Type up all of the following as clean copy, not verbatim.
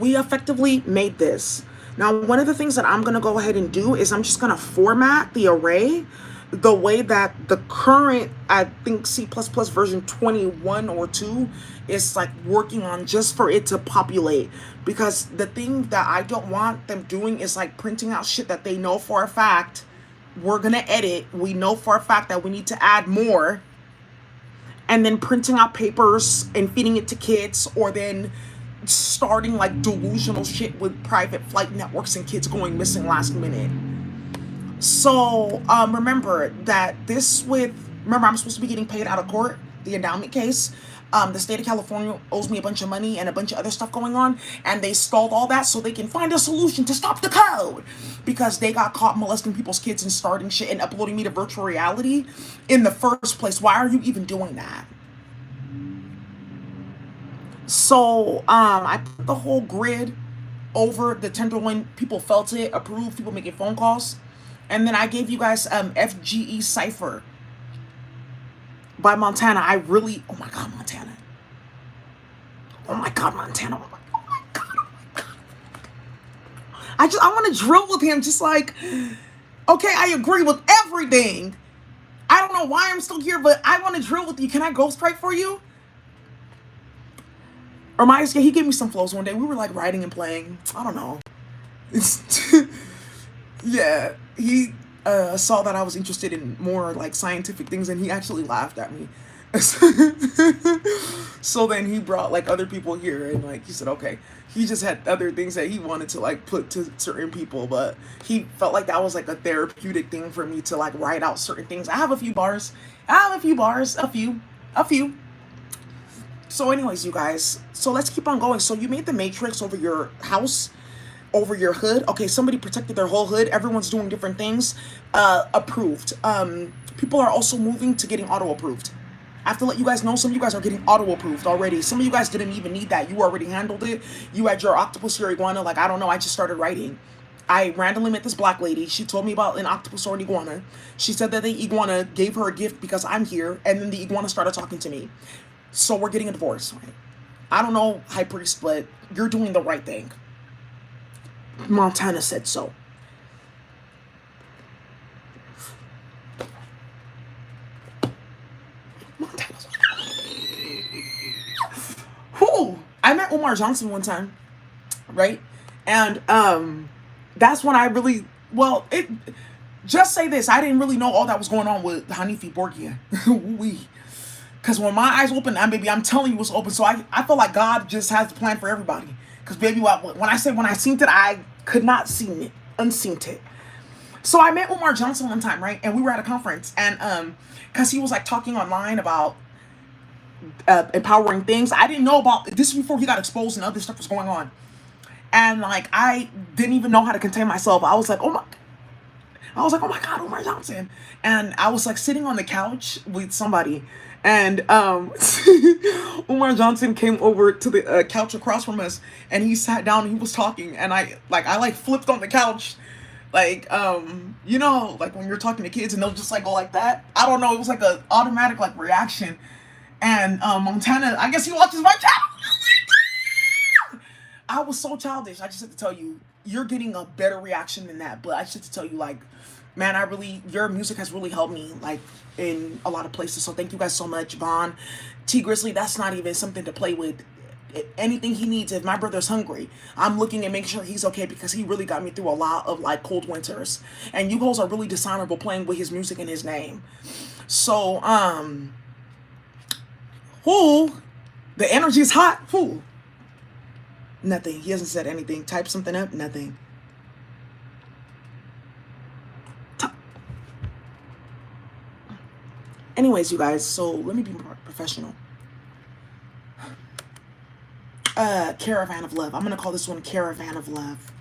we effectively made this. Now, one of the things that I'm going to go ahead and do is I'm just going to format the array the way that the current, I think C++ version 21 or 2 is like working on, just for it to populate. Because the thing that I don't want them doing is like printing out shit that they know for a fact we're going to edit. We know for a fact that we need to add more, and then printing out papers and feeding it to kids, or then starting like delusional shit with private flight networks and kids going missing last minute. So remember that remember, I'm supposed to be getting paid out of court, the endowment case. The state of California owes me a bunch of money and a bunch of other stuff going on, and they stalled all that so they can find a solution to stop the code, because they got caught molesting people's kids and starting shit and uploading me to virtual reality in the first place. Why are you even doing that? So I put the whole grid over the Tenderloin. People felt it, approved, people making phone calls. And then I gave you guys FGE Cypher by Montana. Oh my God, Montana. Oh my God, Montana. Oh my God. I want to drill with him, just like, okay, I agree with everything. I don't know why I'm still here, but I want to drill with you. Can I ghostwrite for you? Or he gave me some flows one day. We were like writing and playing. I don't know. Yeah, he saw that I was interested in more like scientific things, and he actually laughed at me. So then he brought like other people here, and like he said, okay, he just had other things that he wanted to like put to certain people, but he felt like that was like a therapeutic thing for me to like write out certain things. I have a few bars. A few. So anyways, you guys, so let's keep on going. So you made the matrix over your house, over your hood. Okay, somebody protected their whole hood. Everyone's doing different things. Approved. People are also moving to getting auto approved. I have to let you guys know, some of you guys are getting auto approved already. Some of you guys didn't even need that. You already handled it. You had your octopus, your iguana. Like, I don't know, I just started writing. I randomly met this black lady. She told me about an octopus or an iguana. She said that the iguana gave her a gift because I'm here, and then the iguana started talking to me. So we're getting a divorce, right? I don't know, High Priest, but you're doing the right thing. Montana said so. Montana's. Who? I met Umar Johnson one time, right? And that's when I really, just say this, I didn't really know all that was going on with Hanifi Borgia. Because when my eyes open, I'm telling you what's open. So I feel like God just has a plan for everybody. Because baby, when I seen it, I could not see it, unseen it. So I met Umar Johnson one time, right? And we were at a conference, and because he was like talking online about empowering things. I didn't know about this before he got exposed and other stuff was going on. And like I didn't even know how to contain myself. I was like, oh my God, Umar Johnson. And I was like sitting on the couch with somebody, and Umar Johnson came over to the couch across from us, and he sat down and he was talking, and I flipped on the couch, like like when you're talking to kids and they'll just like go like that. I don't know, it was like a automatic like reaction. And Montana, I guess he watches my channel. I was so childish. I just have to tell you, you're getting a better reaction than that. But I just have to tell you, like, man, your music has really helped me, like, in a lot of places. So thank you guys so much, Vaughn. T Grizzly, that's not even something to play with. Anything he needs, if my brother's hungry, I'm looking and make sure he's okay, because he really got me through a lot of, like, cold winters. And you guys are really dishonorable playing with his music and his name. So, the energy is hot. Nothing. He hasn't said anything. Type something up. Nothing. Anyways, you guys, so let me be more professional. Caravan of Love. I'm gonna call this one Caravan of Love.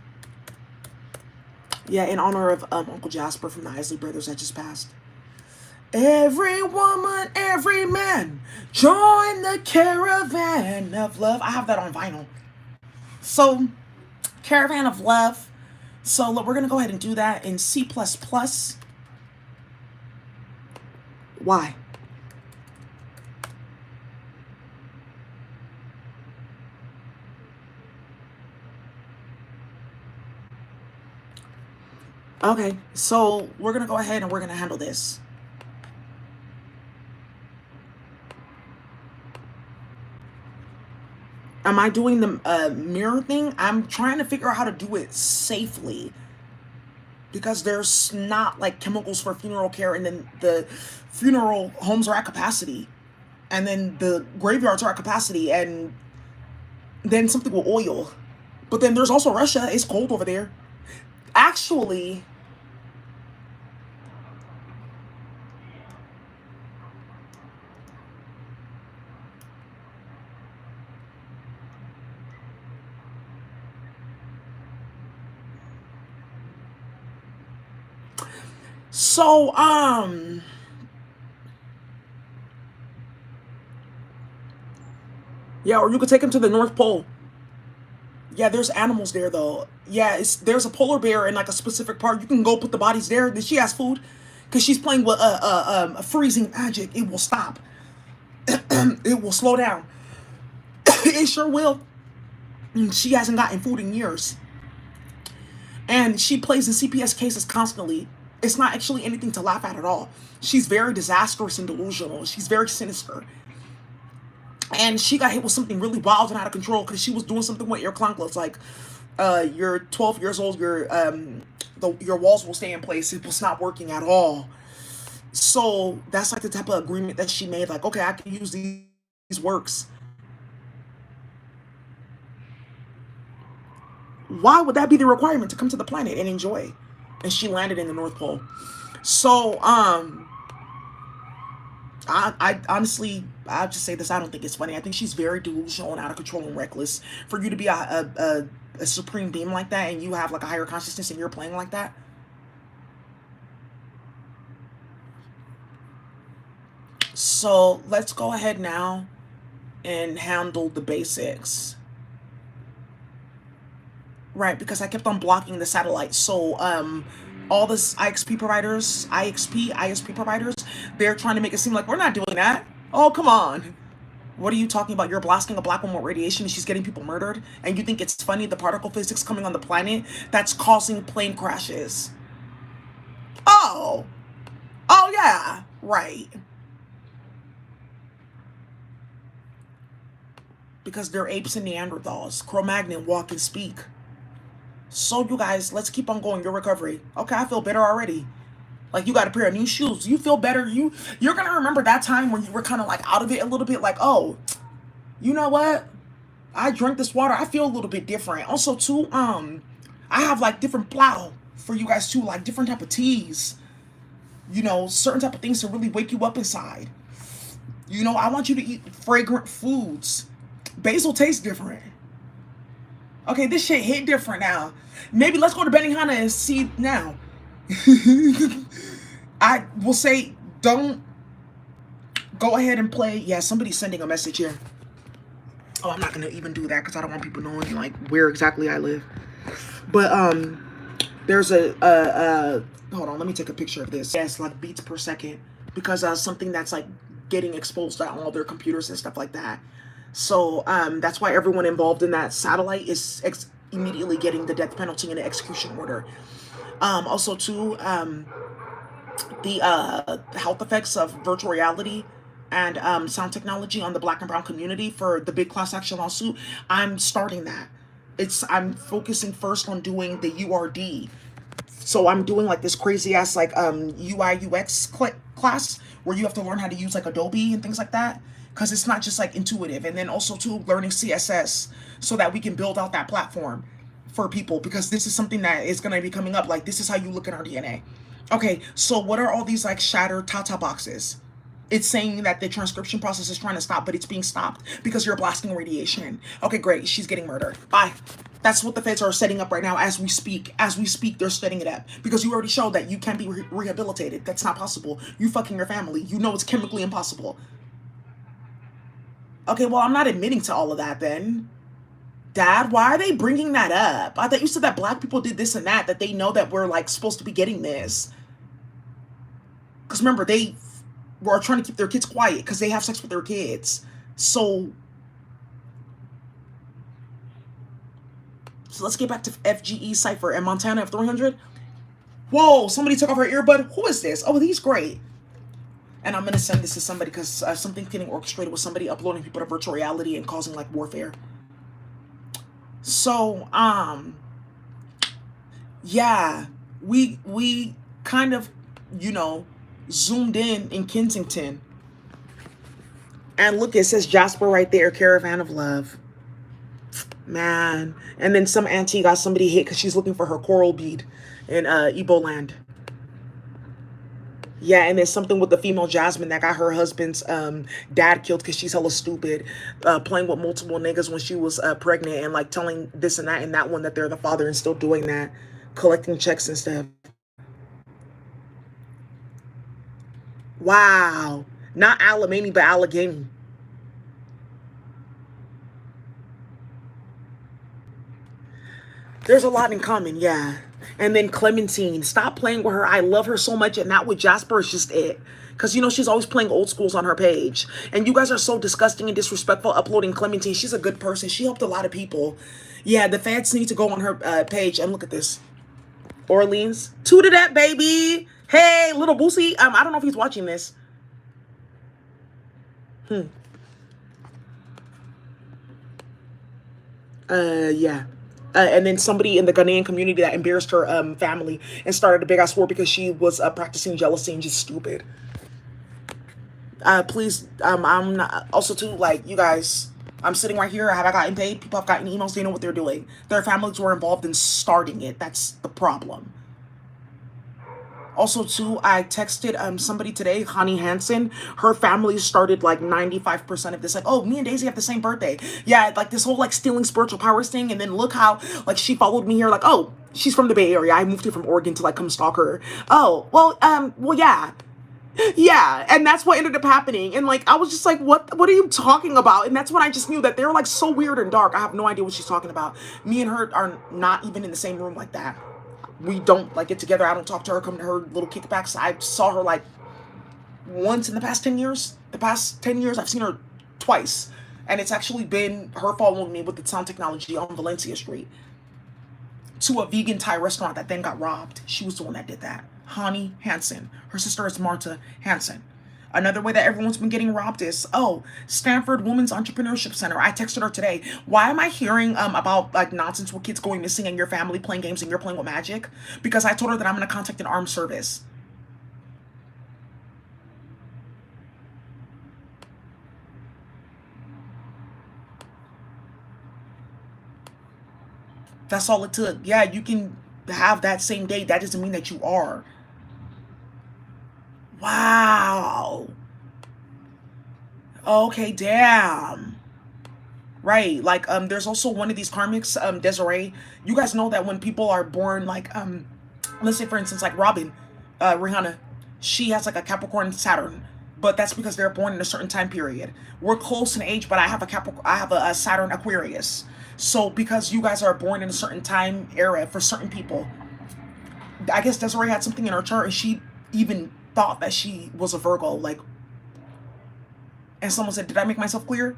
Yeah, in honor of Uncle Jasper from the Isley Brothers that just passed. Every woman, every man, join the Caravan of Love. I have that on vinyl. So, Caravan of Love. So, look, we're going to go ahead and do that in C++. Why? Okay, so we're gonna go ahead and we're gonna handle this. Am I doing the mirror thing? I'm trying to figure out how to do it safely because there's not like chemicals for funeral care, and then the funeral homes are at capacity, and then the graveyards are at capacity, and then something with oil. But then there's also Russia. It's cold over there. Actually, so yeah, or you could take him to the North Pole. Yeah, there's animals there though. Yeah, there's a polar bear in like a specific part. You can go put the bodies there. Then she has food, because she's playing with a freezing magic. It will stop. It will slow down. It sure will. She hasn't gotten food in years, and she plays in CPS cases constantly. It's not actually anything to laugh at all. She's very disastrous and delusional. She's very sinister. And she got hit with something really wild and out of control because she was doing something with your clunklets. Like, you're 12 years old, your walls will stay in place. It was not working at all. So that's like the type of agreement that she made. Like, okay, I can use these works. Why would that be the requirement to come to the planet and enjoy? And she landed in the North Pole. So, I honestly, I'll just say this. I don't think it's funny. I think she's very delusional and out of control and reckless. For you to be a supreme being like that, and you have like a higher consciousness, and you're playing like that. So let's go ahead now and handle the basics. Right, because I kept on blocking the satellite. So all this ISP providers, they're trying to make it seem like we're not doing that. Oh, come on. What are you talking about? You're blasting a black woman with radiation and she's getting people murdered? And you think it's funny, the particle physics coming on the planet that's causing plane crashes? Oh. Oh, yeah. Right. Because they're apes and Neanderthals. Cro-Magnon, walk and speak. So, you guys, let's keep on going. Your recovery. Okay, I feel better already. Like, you got a pair of new shoes. You feel better. You're gonna remember that time when you were kind of like out of it a little bit. Like, oh, you know what? I drank this water. I feel a little bit different. Also, too, I have like different plow for you guys too. Like different type of teas. You know, certain type of things to really wake you up inside. You know, I want you to eat fragrant foods. Basil tastes different. Okay, this shit hit different now. Maybe let's go to Benihana and see now. I will say, don't go ahead and play. Yeah, somebody's sending a message here. Oh, I'm not gonna even do that because I don't want people knowing like where exactly I live. But there's hold on, let me take a picture of this. Yes, like beats per second, because something that's like getting exposed on all their computers and stuff like that. So that's why everyone involved in that satellite is immediately getting the death penalty and the execution order. Also, too, the health effects of virtual reality and sound technology on the Black and brown community for the big class action lawsuit. I'm starting that. I'm focusing first on doing the URD. So I'm doing like this crazy ass like UI UX class where you have to learn how to use like Adobe and things like that, because it's not just like intuitive. And then also too, learning CSS so that we can build out that platform for people, because this is something that is going to be coming up. Like, this is how you look at our DNA. Okay, so what are all these like shattered Tata boxes? It's saying that the transcription process is trying to stop, but it's being stopped because you're blasting radiation. Okay, great. She's getting murdered. Bye. That's what the feds are setting up right now as we speak. As we speak, they're setting it up. Because you already showed that you can't be rehabilitated. That's not possible. You fucking your family. You know it's chemically impossible. Okay, well, I'm not admitting to all of that then. Dad, why are they bringing that up? I thought you said that black people did this and that they know that we're like supposed to be getting this. Because remember, they were trying to keep their kids quiet because they have sex with their kids. So let's get back to FGE Cypher and Montana F300. Whoa, somebody took off her earbud. Who is this? Oh, he's great. And I'm gonna send this to somebody because something's getting orchestrated with somebody uploading people to virtual reality and causing like warfare. So, yeah, we kind of, you know, zoomed in Kensington. And look, it says Jasper right there, Caravan of Love. Man. And then some auntie got somebody hit because she's looking for her coral bead in Igbo land. Yeah, and there's something with the female Jasmine that got her husband's dad killed because she's hella stupid, playing with multiple niggas when she was pregnant and like telling this and that one that they're the father and still doing that, collecting checks and stuff. Wow. Not Alamany, but Allegheny. There's a lot in common, yeah. And then Clementine, stop playing with her. I love her so much, and that with Jasper is just it. Because, you know, she's always playing old schools on her page. And you guys are so disgusting and disrespectful uploading Clementine. She's a good person. She helped a lot of people. Yeah, the feds need to go on her page and look at this. Orleans. Two to that, baby. Hey, little Boosie. I don't know if he's watching this. Yeah. And then somebody in the Ghanaian community that embarrassed her family and started a big ass war because she was practicing jealousy and just stupid. Please, I'm not, also too, like, you guys, I'm sitting right here. Have I gotten paid? People have gotten emails. They know what they're doing. Their families were involved in starting it. That's the problem. Also, too, I texted somebody today, Honey Hansen. Her family started like 95% of this. Like, oh, me and Daisy have the same birthday. Yeah, like this whole like stealing spiritual powers thing. And then look how like she followed me here. Like, oh, she's from the Bay Area. I moved here from Oregon to like come stalk her. Oh, well, yeah. Yeah, and that's what ended up happening. And like I was just like, what are you talking about? And that's when I just knew that they're like so weird and dark. I have no idea what she's talking about. Me and her are not even in the same room like that. We don't like get together. I don't talk to her, come to her little kickbacks. I saw her like once in the past 10 years. The past 10 years, I've seen her twice. And it's actually been her following me with the sound technology on Valencia Street to a vegan Thai restaurant that then got robbed. She was the one that did that. Hani Hansen. Her sister is Marta Hansen. Another way that everyone's been getting robbed is, oh, Stanford Women's Entrepreneurship Center. I texted her today. Why am I hearing about like nonsense with kids going missing and your family playing games and you're playing with magic? Because I told her that I'm going to contact an armed service. That's all it took. Yeah, you can have that same day. That doesn't mean that you are. Wow. Okay, damn. Right. Like there's also one of these karmics, Desiree. You guys know that when people are born like let's say for instance like Robin, Rihanna, she has like a Capricorn Saturn. But that's because they're born in a certain time period. We're close in age, but I have a Saturn Aquarius. So because you guys are born in a certain time era for certain people, I guess Desiree had something in her chart and she even thought that she was a Virgo. Like, and someone said, did I make myself clear?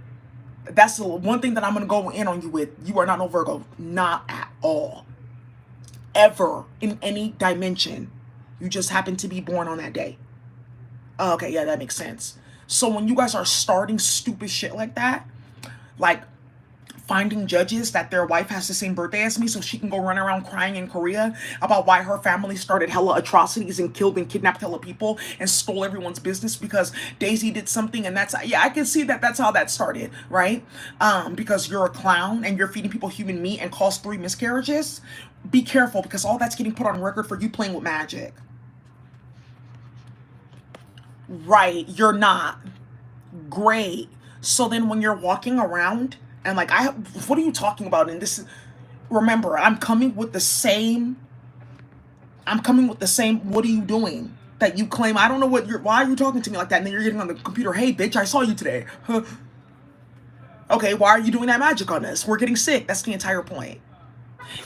That's the one thing that I'm going to go in on you with. You are not no Virgo. Not at all. Ever. In any dimension. You just happen to be born on that day. Okay, yeah, that makes sense. So when you guys are starting stupid shit like that, like finding judges that their wife has the same birthday as me so she can go run around crying in Korea about why her family started hella atrocities and killed and kidnapped hella people and stole everyone's business because Daisy did something, and that's, yeah, I can see that that's how that started, right? Because you're a clown and you're feeding people human meat and caused 3 miscarriages. Be careful, because all that's getting put on record for you playing with magic. Right, you're not. Great. So then when you're walking around and like, what are you talking about? And this is, remember, I'm coming with the same, what are you doing? That you claim, I don't know what why are you talking to me like that? And then you're getting on the computer, hey bitch, I saw you today. Huh. Okay, why are you doing that magic on us? We're getting sick. That's the entire point.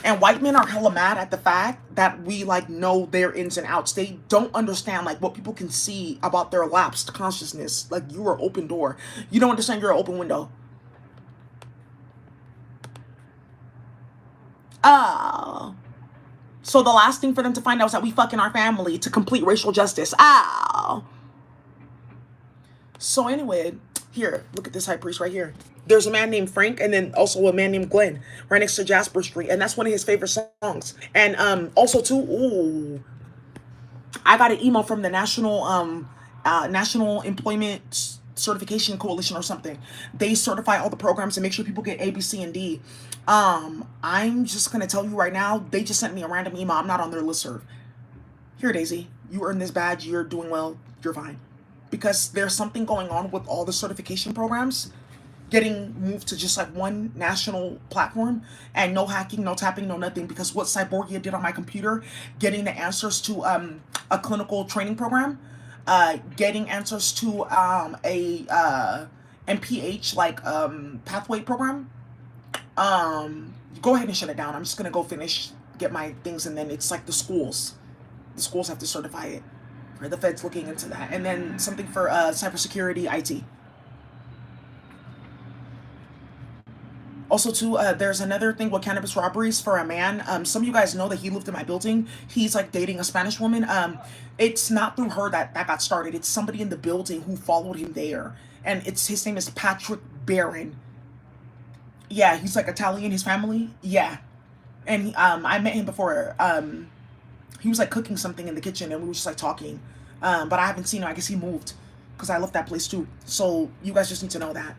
And white men are hella mad at the fact that we like know their ins and outs. They don't understand like what people can see about their lapsed consciousness. Like, you are open door. You don't understand you're an open window. Oh. So the last thing for them to find out is that we fucking our family to complete racial justice. Ow. So anyway, here, look at this high priest right here. There's a man named Frank and then also a man named Glenn right next to Jasper Street. And that's one of his favorite songs. And also too, ooh, I got an email from the National Employment Certification Coalition or something. They certify all the programs and make sure people get A, B, C, and D. I'm just gonna tell you right now, they just sent me a random email. I'm not on their listserv. Here, Daisy, you earned this badge. You're doing well. You're fine. Because there's something going on with all the certification programs getting moved to just like one national platform, and no hacking, no tapping, no nothing. Because what Cyborgia did on my computer, getting the answers to a clinical training program, getting answers to a MPH like pathway program, go ahead and shut it down. I'm just gonna go finish, get my things, and then it's like the schools have to certify it. Or the Fed's looking into that. And then something for cybersecurity, IT. Also, too, there's another thing with cannabis robberies for a man. Some of you guys know that he lived in my building. He's like dating a Spanish woman. It's not through her that got started. It's somebody in the building who followed him there. And his name is Patrick Barron. Yeah, he's like Italian, his family. Yeah. And I met him before. He was like cooking something in the kitchen and we were just like talking. But I haven't seen him. I guess he moved because I left that place too. So you guys just need to know that.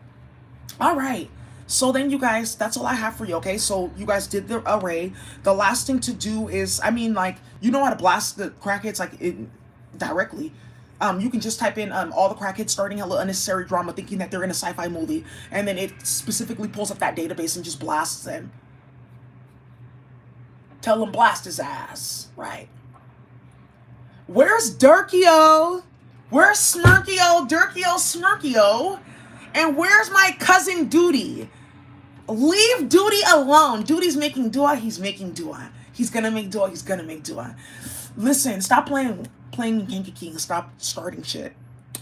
All right. So then you guys, that's all I have for you, okay? So you guys did the array. The last thing to do is, I mean, like, you know how to blast the crackheads like directly. You can just type in all the crackheads starting hella unnecessary drama thinking that they're in a sci-fi movie. And then it specifically pulls up that database and just blasts them. Tell him blast his ass. Right. Where's Durkio? Where's Smirkio? Durkio, Smirkio? And where's my cousin Duty? Leave Duty alone. Duty's making dua. He's making dua. He's gonna make dua. He's gonna make dua. Listen, stop playing Kanky King. Stop starting shit.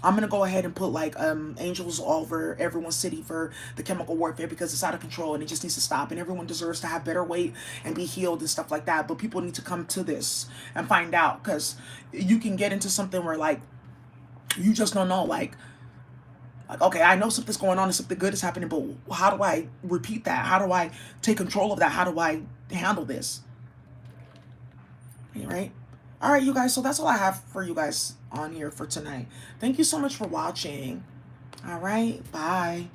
I'm gonna go ahead and put like angels all over everyone's city for the chemical warfare because it's out of control and it just needs to stop, and everyone deserves to have better weight and be healed and stuff like that. But people need to come to this and find out, because you can get into something where like you just don't know, like okay, I know something's going on and something good is happening, but how do I repeat that? How do I take control of that? How do I handle this? Right? All right, you guys, so that's all I have for you guys on here for tonight. Thank you so much for watching. All right, bye.